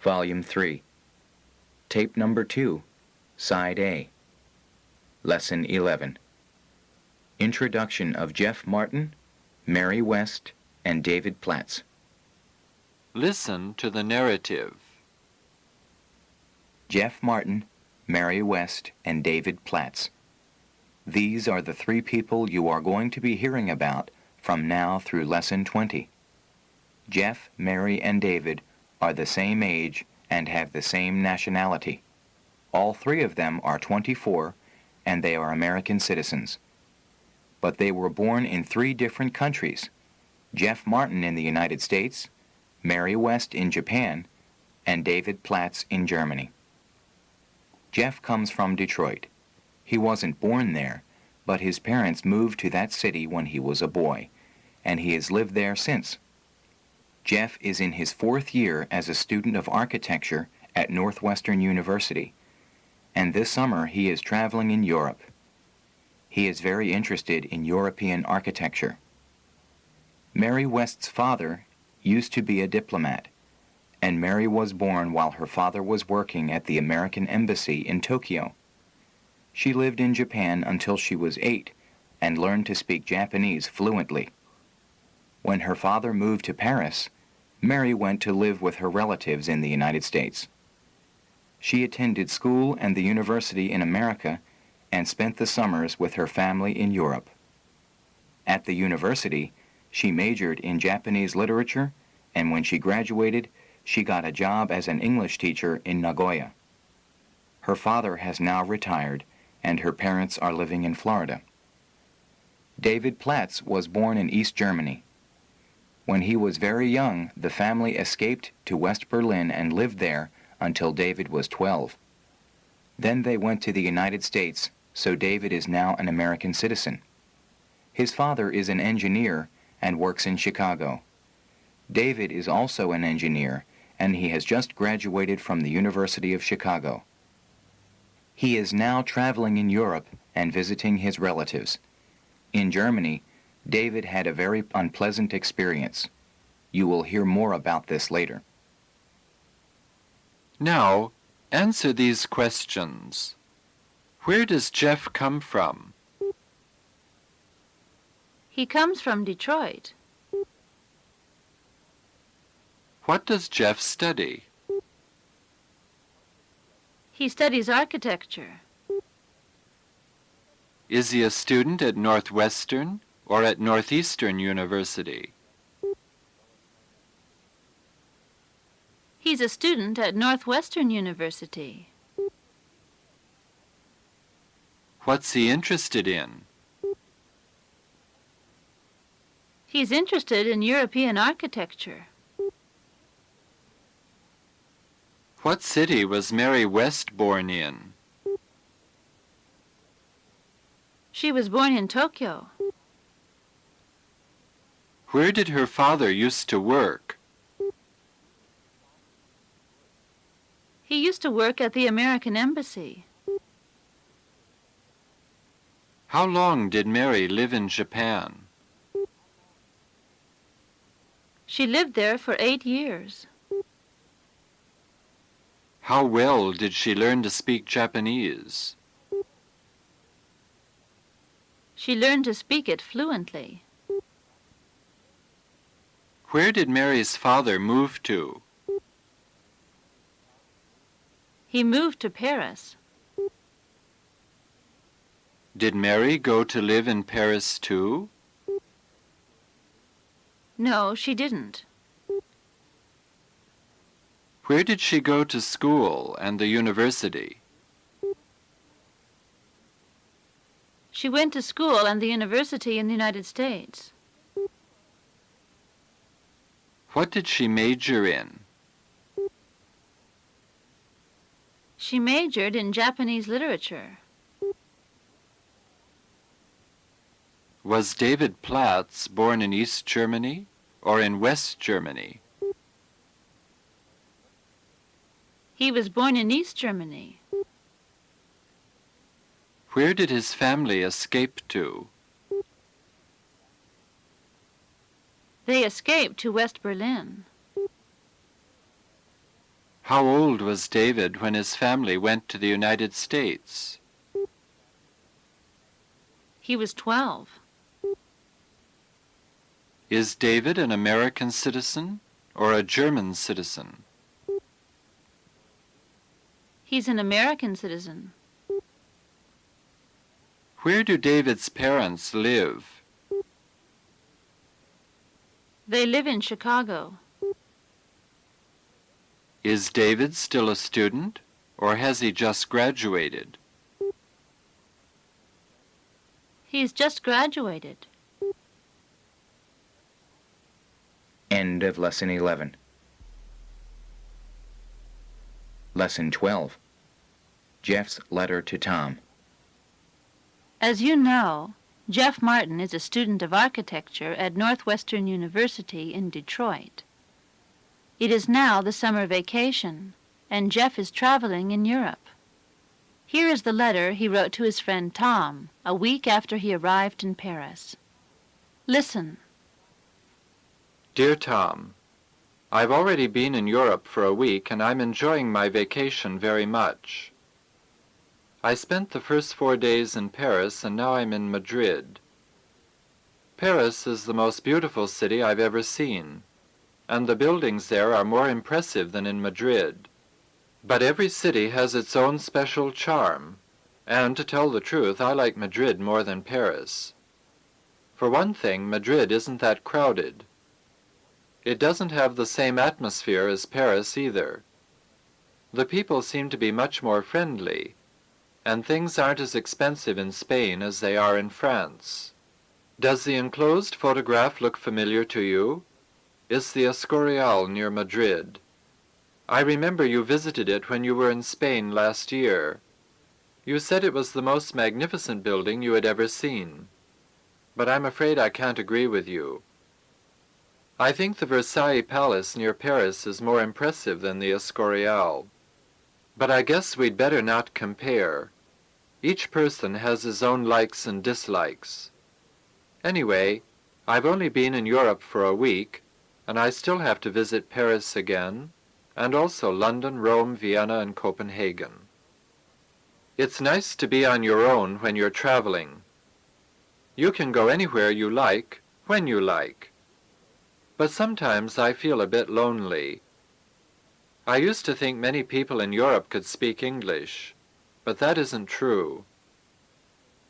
Volume 3, Tape Number 2, Side A, Lesson 11. Introduction of Jeff Martin, Mary West, and David Platts. Listen to the narrative. Jeff Martin, Mary West, and David Platts. These are the three people you are going to be hearing about from now through Lesson 20. Jeff, Mary, and David are the same age and have the same nationality. All three of them are 24, and they are American citizens. But they were born in three different countries: Jeff Martin in the United States, Mary West in Japan, and David Platts in Germany. Jeff comes from Detroit. He wasn't born there, but his parents moved to that city when he was a boy, and he has lived there since. Jeff is in his fourth year as a student of architecture at Northwestern University, and this summer he is traveling in Europe. He is very interested in European architecture. Mary West's father used to be a diplomat, and Mary was born while her father was working at the American Embassy in Tokyo. She lived in Japan until she was 8 and learned to speak Japanese fluently. When her father moved to Paris, Mary went to live with her relatives in the United States. She attended school and the university in America and spent the summers with her family in Europe. At the university, she majored in Japanese literature, and when she graduated, she got a job as an English teacher in Nagoya. Her father has now retired, and her parents are living in Florida. David Platts was born in East Germany. When he was very young, the family escaped to West Berlin and lived there until David was 12. Then they went to the United States, so David is now an American citizen. His father is an engineer and works in Chicago. David is also an engineer, and he has just graduated from the University of Chicago. He is now traveling in Europe and visiting his relatives. In Germany, David had a very unpleasant experience. You will hear more about this later. Now, answer these questions. Where does Jeff come from? He comes from Detroit. What does Jeff study? He studies architecture. Is he a student at Northwestern or at Northeastern University? He's a student at Northwestern University. What's he interested in? He's interested in European architecture. What city was Mary West born in? She was born in Tokyo. Where did her father used to work? He used to work at the American Embassy. How long did Mary live in Japan? She lived there for 8 years. How well did she learn to speak Japanese? She learned to speak it fluently. Where did Mary's father move to? He moved to Paris. Did Mary go to live in Paris too? No, she didn't. Where did she go to school and the university? She went to school and the university in the United States. What did she major in? She majored in Japanese literature. Was David Platts born in East Germany or in West Germany? He was born in East Germany. Where did his family escape to? They escaped to West Berlin. How old was David when his family went to the United States? He was 12. Is David an American citizen or a German citizen? He's an American citizen. Where do David's parents live? They live in Chicago. Is David still a student, or has he just graduated? He's just graduated. End of Lesson 11. Lesson 12. Jeff's Letter to Tom. As you know, Jeff Martin is a student of architecture at Northwestern University in Detroit. It is now the summer vacation, and Jeff is traveling in Europe. Here is the letter he wrote to his friend Tom a week after he arrived in Paris. Listen. Dear Tom, I've already been in Europe for a week and I'm enjoying my vacation very much. I spent the first 4 days in Paris and now I'm in Madrid. Paris is the most beautiful city I've ever seen, and the buildings there are more impressive than in Madrid. But every city has its own special charm, and to tell the truth, I like Madrid more than Paris. For one thing, Madrid isn't that crowded. It doesn't have the same atmosphere as Paris either. The people seem to be much more friendly, and things aren't as expensive in Spain as they are in France. Does the enclosed photograph look familiar to you? It's the Escorial near Madrid. I remember you visited it when you were in Spain last year. You said it was the most magnificent building you had ever seen. But I'm afraid I can't agree with you. I think the Versailles Palace near Paris is more impressive than the Escorial. But I guess we'd better not compare. Each person has his own likes and dislikes. Anyway, I've only been in Europe for a week, and I still have to visit Paris again, and also London, Rome, Vienna, and Copenhagen. It's nice to be on your own when you're traveling. You can go anywhere you like, when you like. But sometimes I feel a bit lonely. I used to think many people in Europe could speak English, but that isn't true.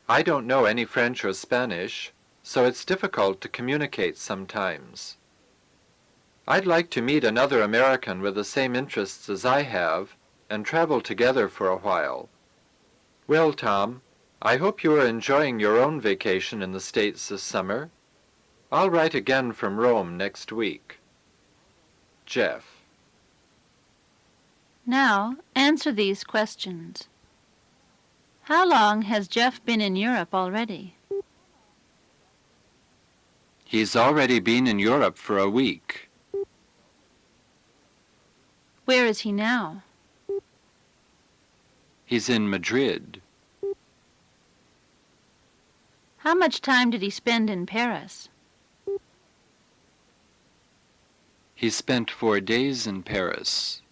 I don't know any French or Spanish, so it's difficult to communicate sometimes. I'd like to meet another American with the same interests as I have and travel together for a while. Well, Tom, I hope you are enjoying your own vacation in the States this summer. I'll write again from Rome next week. Jeff. Now, answer these questions. How long has Jeff been in Europe already? He's already been in Europe for a week. Where is he now? He's in Madrid. How much time did he spend in Paris? He spent 4 days in Paris.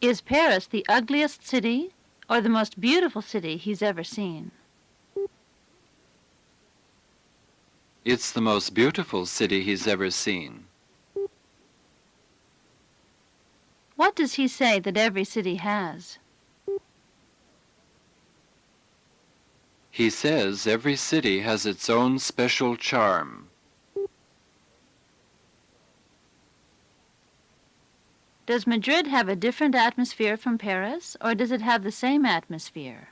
Is Paris the ugliest city or the most beautiful city he's ever seen? It's the most beautiful city he's ever seen. What does he say that every city has? He says every city has its own special charm. Does Madrid have a different atmosphere from Paris, or does it have the same atmosphere?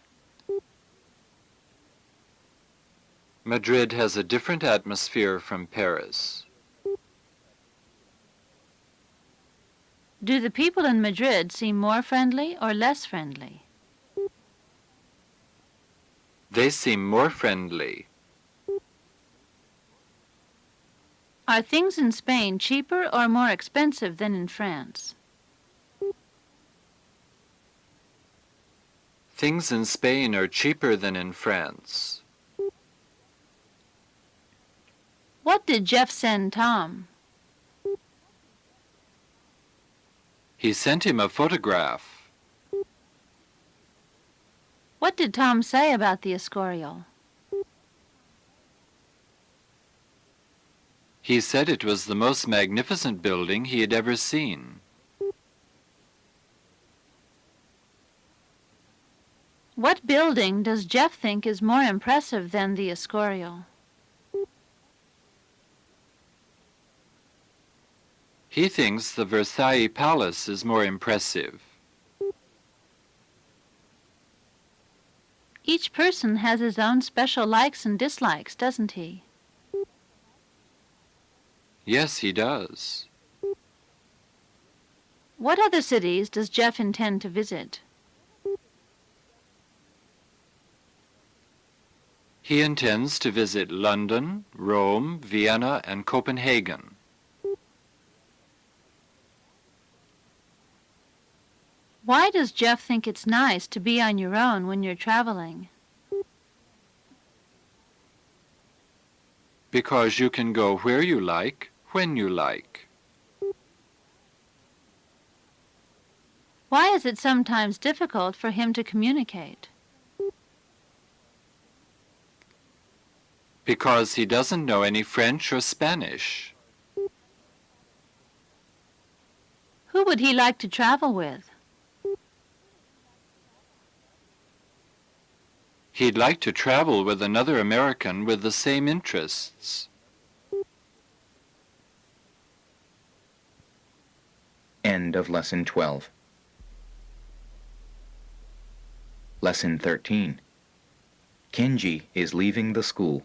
Madrid has a different atmosphere from Paris. Do the people in Madrid seem more friendly or less friendly? They seem more friendly. Are things in Spain cheaper or more expensive than in France? Things in Spain are cheaper than in France. What did Jeff send Tom? He sent him a photograph. What did Tom say about the Escorial? He said it was the most magnificent building he had ever seen. What building does Jeff think is more impressive than the Escorial? He thinks the Versailles Palace is more impressive. Each person has his own special likes and dislikes, doesn't he? Yes, he does. What other cities does Jeff intend to visit? He intends to visit London, Rome, Vienna, and Copenhagen. Why does Jeff think it's nice to be on your own when you're traveling? Because you can go where you like, when you like. Why is it sometimes difficult for him to communicate? Because he doesn't know any French or Spanish. Who would he like to travel with? He'd like to travel with another American with the same interests. End of Lesson 12. Lesson 13. Kenji is leaving the school.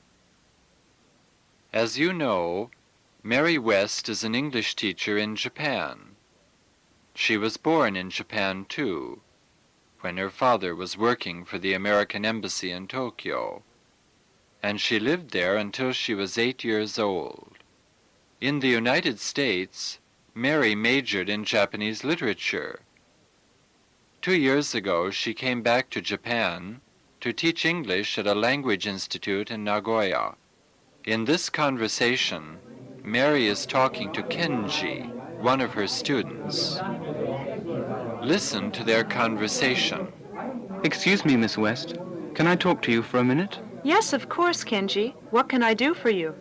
As you know, Mary West is an English teacher in Japan. She was born in Japan, too, when her father was working for the American Embassy in Tokyo, and she lived there until she was 8 years old. In the United States, Mary majored in Japanese literature. 2 years ago, she came back to Japan to teach English at a language institute in Nagoya. In this conversation, Mary is talking to Kenji, one of her students. Listen to their conversation. Excuse me, Miss West. Can I talk to you for a minute? Yes, of course, Kenji. What can I do for you?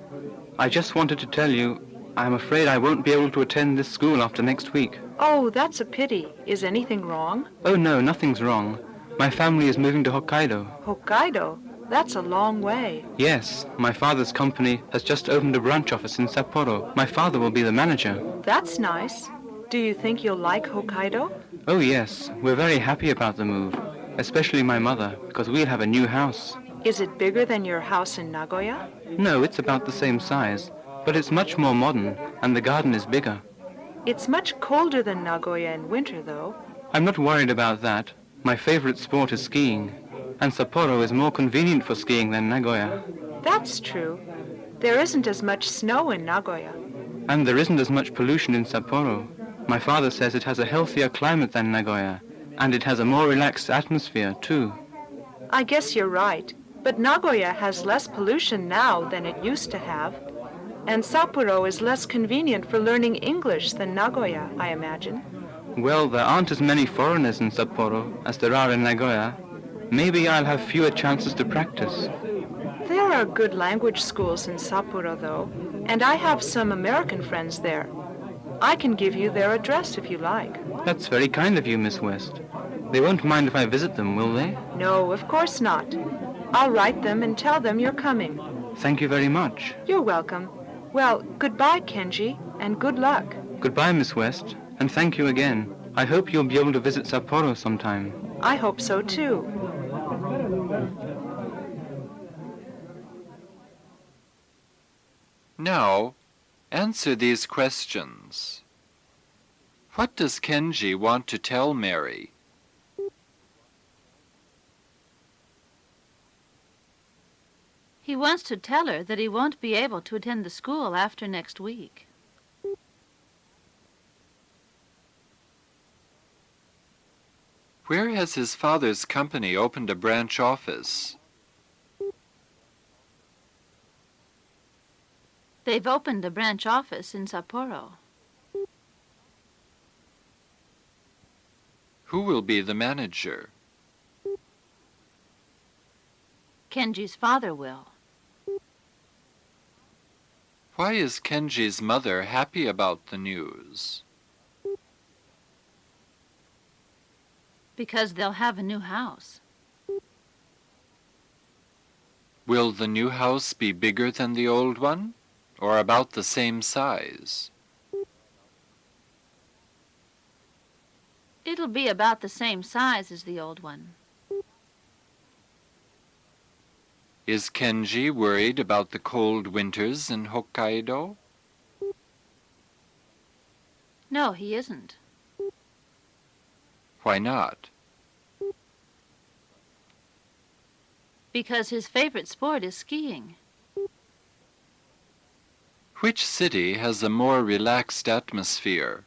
I just wanted to tell you, I'm afraid I won't be able to attend this school after next week. Oh, that's a pity. Is anything wrong? Oh no, nothing's wrong. My family is moving to Hokkaido. Hokkaido? That's a long way. Yes, my father's company has just opened a branch office in Sapporo. My father will be the manager. That's nice. Do you think you'll like Hokkaido? Oh yes, we're very happy about the move, especially my mother, because we'll have a new house. Is it bigger than your house in Nagoya? No, it's about the same size, but it's much more modern, and the garden is bigger. It's much colder than Nagoya in winter, though. I'm not worried about that. My favorite sport is skiing, and Sapporo is more convenient for skiing than Nagoya. That's true. There isn't as much snow in Nagoya. And there isn't as much pollution in Sapporo. My father says it has a healthier climate than Nagoya, and it has a more relaxed atmosphere, too. I guess you're right. But Nagoya has less pollution now than it used to have. And Sapporo is less convenient for learning English than Nagoya, I imagine. Well, there aren't as many foreigners in Sapporo as there are in Nagoya. Maybe I'll have fewer chances to practice. There are good language schools in Sapporo, though, and I have some American friends there. I can give you their address if you like. That's very kind of you, Miss West. They won't mind if I visit them, will they? No, of course not. I'll write them and tell them you're coming. Thank you very much. You're welcome. Well, goodbye, Kenji, and good luck. Goodbye, Miss West, and thank you again. I hope you'll be able to visit Sapporo sometime. I hope so, too. Now, answer these questions. What does Kenji want to tell Mary? He wants to tell her that he won't be able to attend the school after next week. Where has his father's company opened a branch office? They've opened a branch office in Sapporo. Who will be the manager? Kenji's father will. Why is Kenji's mother happy about the news? Because they'll have a new house. Will the new house be bigger than the old one, or about the same size? It'll be about the same size as the old one. Is Kenji worried about the cold winters in Hokkaido? No, he isn't. Why not? Because his favorite sport is skiing. Which city has a more relaxed atmosphere?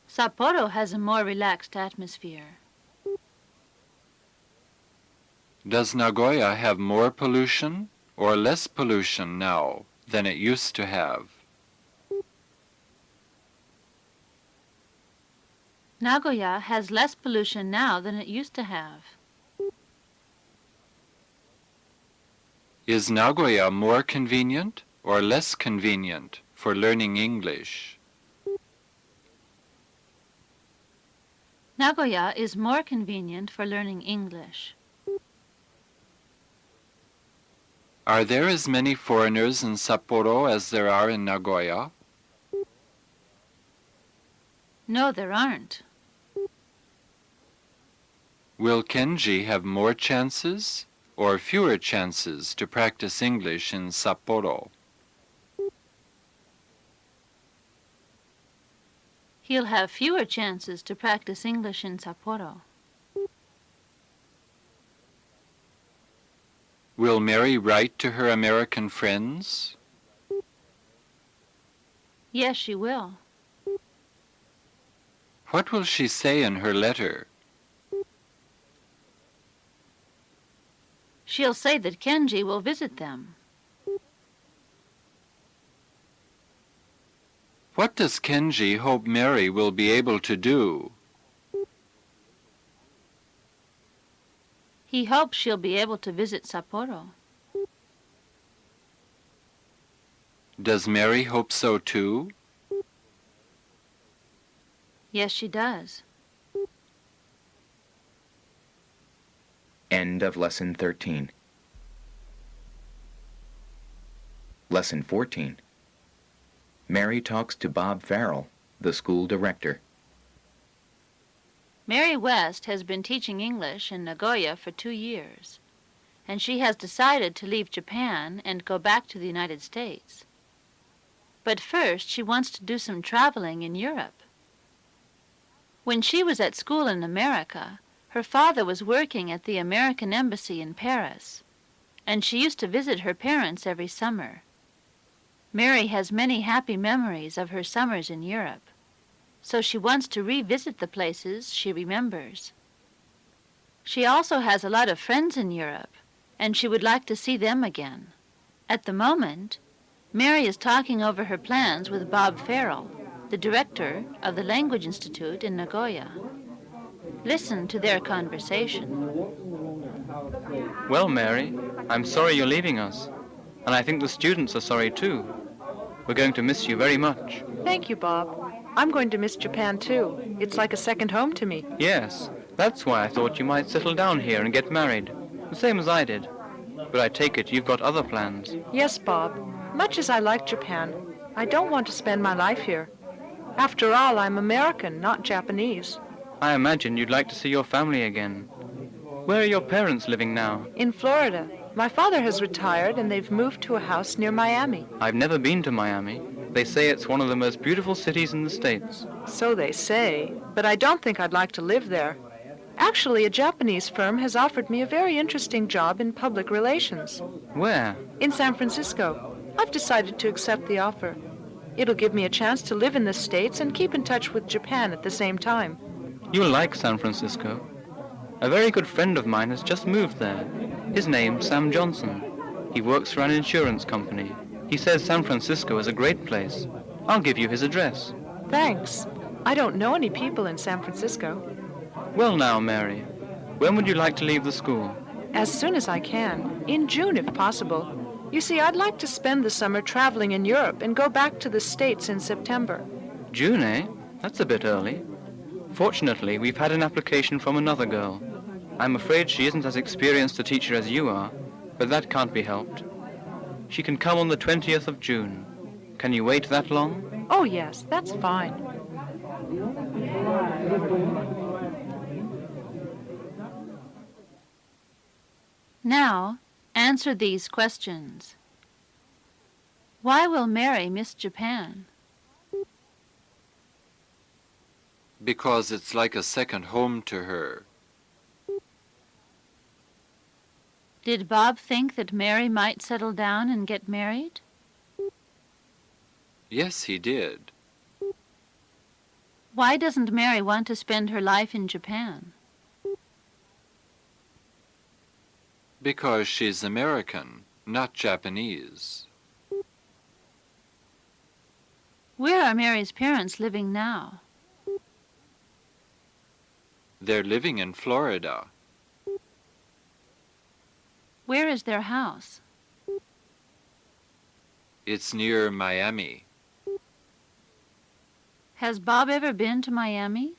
Sapporo has a more relaxed atmosphere. Does Nagoya have more pollution or less pollution now than it used to have? Nagoya has less pollution now than it used to have. Is Nagoya more convenient or less convenient for learning English? Nagoya is more convenient for learning English. Are there as many foreigners in Sapporo as there are in Nagoya? No, there aren't. Will Kenji have more chances or fewer chances to practice English in Sapporo? He'll have fewer chances to practice English in Sapporo. Will Mary write to her American friends? Yes, she will. What will she say in her letter? She'll say that Kenji will visit them. What does Kenji hope Mary will be able to do? He hopes she'll be able to visit Sapporo. Does Mary hope so too? Yes, she does. End of Lesson 13. Lesson 14. Mary talks to Bob Farrell, the school director. Mary West has been teaching English in Nagoya for 2 years, and she has decided to leave Japan and go back to the United States. But first, she wants to do some traveling in Europe. When she was at school in America, her father was working at the American Embassy in Paris, and she used to visit her parents every summer. Mary has many happy memories of her summers in Europe, so she wants to revisit the places she remembers. She also has a lot of friends in Europe, and she would like to see them again. At the moment, Mary is talking over her plans with Bob Farrell, the director of the Language Institute in Nagoya. Listen to their conversation. Well, Mary, I'm sorry you're leaving us. And I think the students are sorry too. We're going to miss you very much. Thank you, Bob. I'm going to miss Japan too. It's like a second home to me. Yes, that's why I thought you might settle down here and get married, the same as I did. But I take it you've got other plans. Yes, Bob. Much as I like Japan, I don't want to spend my life here. After all, I'm American, not Japanese. I imagine you'd like to see your family again. Where are your parents living now? In Florida. My father has retired and they've moved to a house near Miami. I've never been to Miami. They say it's one of the most beautiful cities in the States. So they say, but I don't think I'd like to live there. Actually, a Japanese firm has offered me a very interesting job in public relations. Where? In San Francisco. I've decided to accept the offer. It'll give me a chance to live in the States and keep in touch with Japan at the same time. You'll like San Francisco. A very good friend of mine has just moved there. His name's Sam Johnson. He works for an insurance company. He says San Francisco is a great place. I'll give you his address. Thanks. I don't know any people in San Francisco. Well now, Mary, when would you like to leave the school? As soon as I can. In June, if possible. You see, I'd like to spend the summer traveling in Europe and go back to the States in September. June, eh? That's a bit early. Fortunately, we've had an application from another girl. I'm afraid she isn't as experienced a teacher as you are, but that can't be helped. She can come on the 20th of June. Can you wait that long? Oh, yes, that's fine. Now, answer these questions. Why will Mary miss Japan? Because it's like a second home to her. Did Bob think that Mary might settle down and get married? Yes, he did. Why doesn't Mary want to spend her life in Japan? Because she's American, not Japanese. Where are Mary's parents living now? They're living in Florida. Where is their house? It's near Miami. Has Bob ever been to Miami?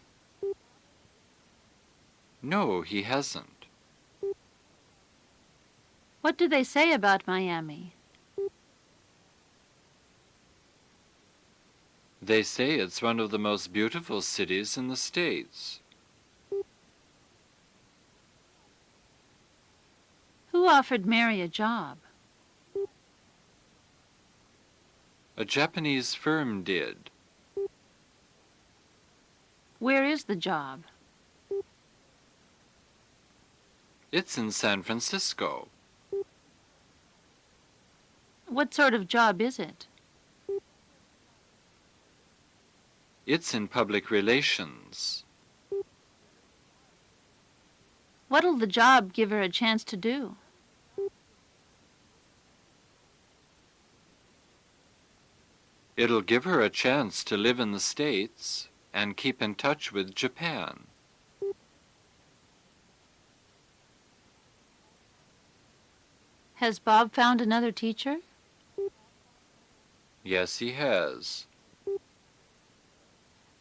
No, he hasn't. What do they say about Miami? They say it's one of the most beautiful cities in the States. Who offered Mary a job? A Japanese firm did. Where is the job? It's in San Francisco. What sort of job is it? It's in public relations. What'll the job give her a chance to do? It'll give her a chance to live in the States and keep in touch with Japan. Has Bob found another teacher? Yes, he has.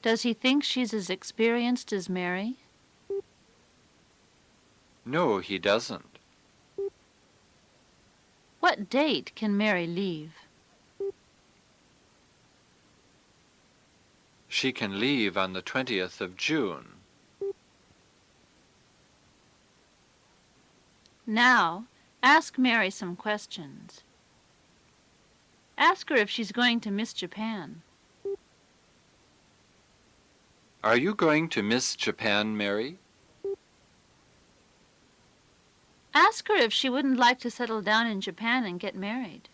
Does he think she's as experienced as Mary? No, he doesn't. What date can Mary leave? She can leave on the 20th of June. Now, ask Mary some questions. Ask her if she's going to miss Japan. Are you going to miss Japan, Mary? Ask her if she wouldn't like to settle down in Japan and get married.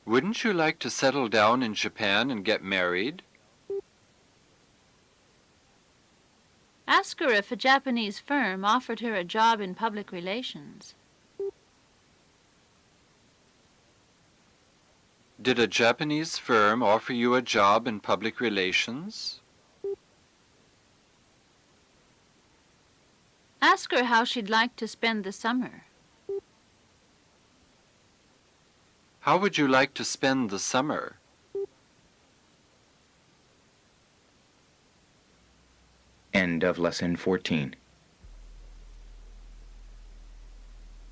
Wouldn't you like to settle down in Japan and get married? Ask her if a Japanese firm offered her a job in public relations. Did a Japanese firm offer you a job in public relations? Ask her how she'd like to spend the summer. How would you like to spend the summer? End of Lesson 14.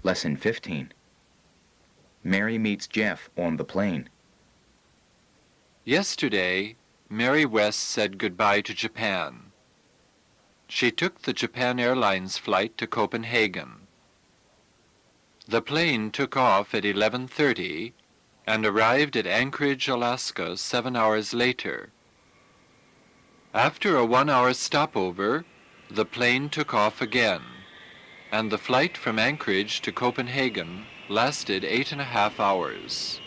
Lesson 15. Mary meets Jeff on the plane. Yesterday, Mary West said goodbye to Japan. She took the Japan Airlines flight to Copenhagen. The plane took off at 11:30 and arrived at Anchorage, Alaska 7 hours later. After a 1-hour stopover, the plane took off again, and the flight from Anchorage to Copenhagen lasted 8.5 hours.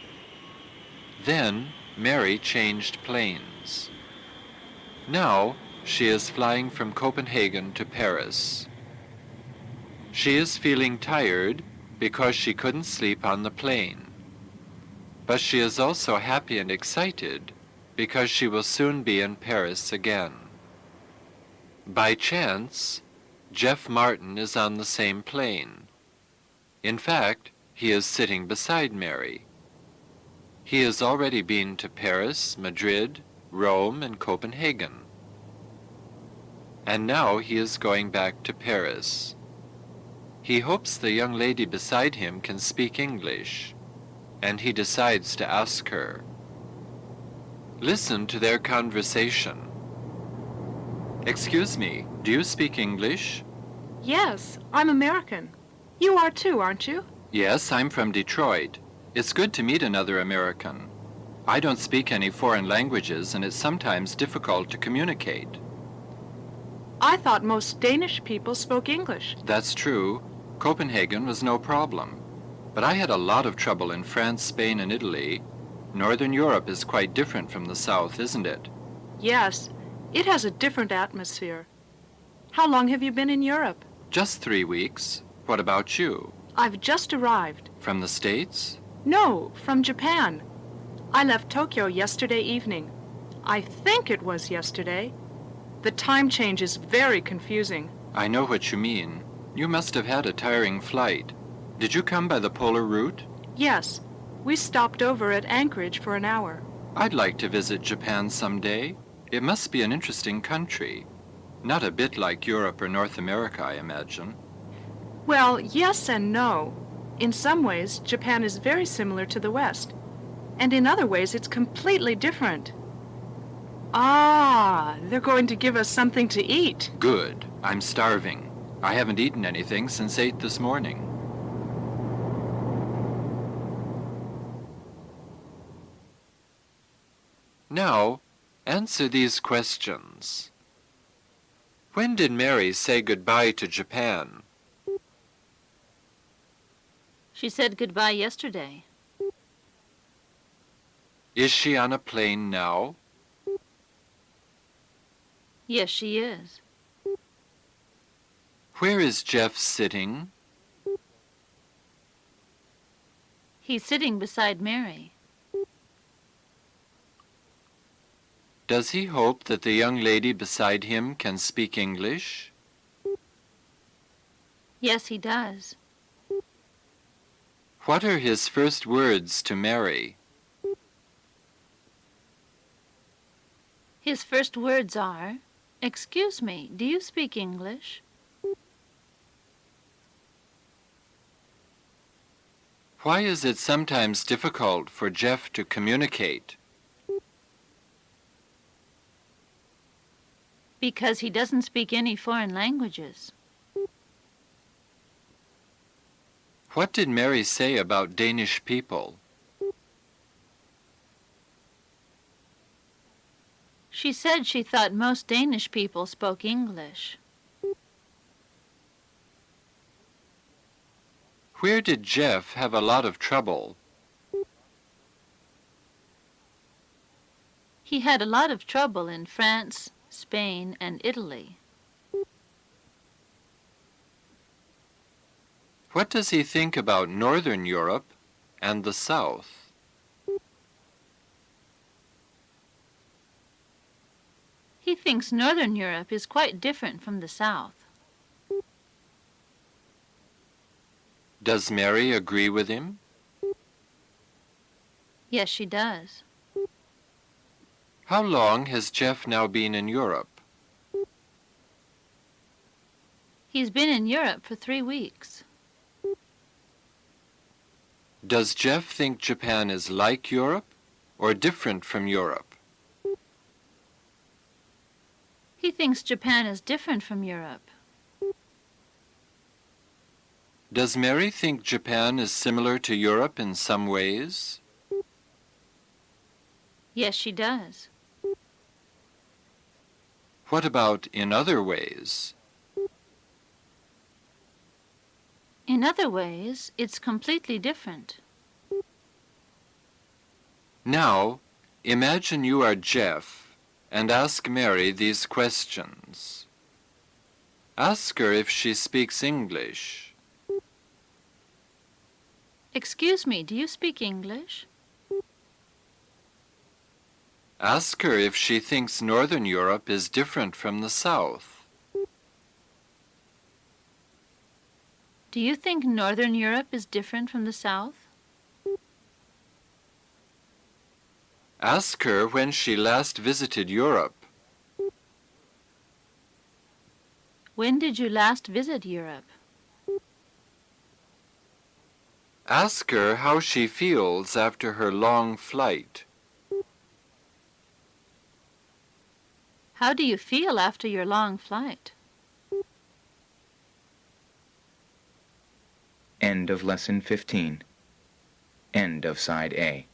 Then Mary changed planes. Now she is flying from Copenhagen to Paris. She is feeling tired because she couldn't sleep on the plane. But she is also happy and excited because she will soon be in Paris again. By chance, Jeff Martin is on the same plane. In fact, he is sitting beside Mary. He has already been to Paris, Madrid, Rome, and Copenhagen. And now he is going back to Paris. He hopes the young lady beside him can speak English, and he decides to ask her. Listen to their conversation. Excuse me, do you speak English? Yes, I'm American. You are too, aren't you? Yes, I'm from Detroit. It's good to meet another American. I don't speak any foreign languages, and it's sometimes difficult to communicate. I thought most Danish people spoke English. That's true. Copenhagen was no problem. But I had a lot of trouble in France, Spain, and Italy. Northern Europe is quite different from the South, isn't it? Yes, it has a different atmosphere. How long have you been in Europe? Just 3 weeks. What about you? I've just arrived. From the States? No, from Japan. I left Tokyo yesterday evening. I think it was yesterday. The time change is very confusing. I know what you mean. You must have had a tiring flight. Did you come by the polar route? Yes, we stopped over at Anchorage for an hour. I'd like to visit Japan someday. It must be an interesting country. Not a bit like Europe or North America, I imagine. Well, yes and no. In some ways, Japan is very similar to the West. And in other ways, it's completely different. Ah, they're going to give us something to eat. Good. I'm starving. I haven't eaten anything since 8 this morning. Now, answer these questions. When did Mary say goodbye to Japan? She said goodbye yesterday. Is she on a plane now? Yes, she is. Where is Jeff sitting? He's sitting beside Mary. Does he hope that the young lady beside him can speak English? Yes, he does. What are his first words to Mary? His first words are, "Excuse me, do you speak English?" Why is it sometimes difficult for Jeff to communicate? Because he doesn't speak any foreign languages. What did Mary say about Danish people? She said she thought most Danish people spoke English. Where did Jeff have a lot of trouble? He had a lot of trouble in France, Spain, and Italy. What does he think about Northern Europe and the South? He thinks Northern Europe is quite different from the South. Does Mary agree with him? Yes, she does. How long has Jeff now been in Europe? He's been in Europe for 3 weeks. Does Jeff think Japan is like Europe or different from Europe? He thinks Japan is different from Europe. Does Mary think Japan is similar to Europe in some ways? Yes, she does. What about in other ways? In other ways, it's completely different. Now, imagine you are Jeff and ask Mary these questions. Ask her if she speaks English. Excuse me, do you speak English? Ask her if she thinks Northern Europe is different from the South. Do you think Northern Europe is different from the South? Ask her when she last visited Europe. When did you last visit Europe? Ask her how she feels after her long flight. How do you feel after your long flight? End of Lesson 15. End of Side A.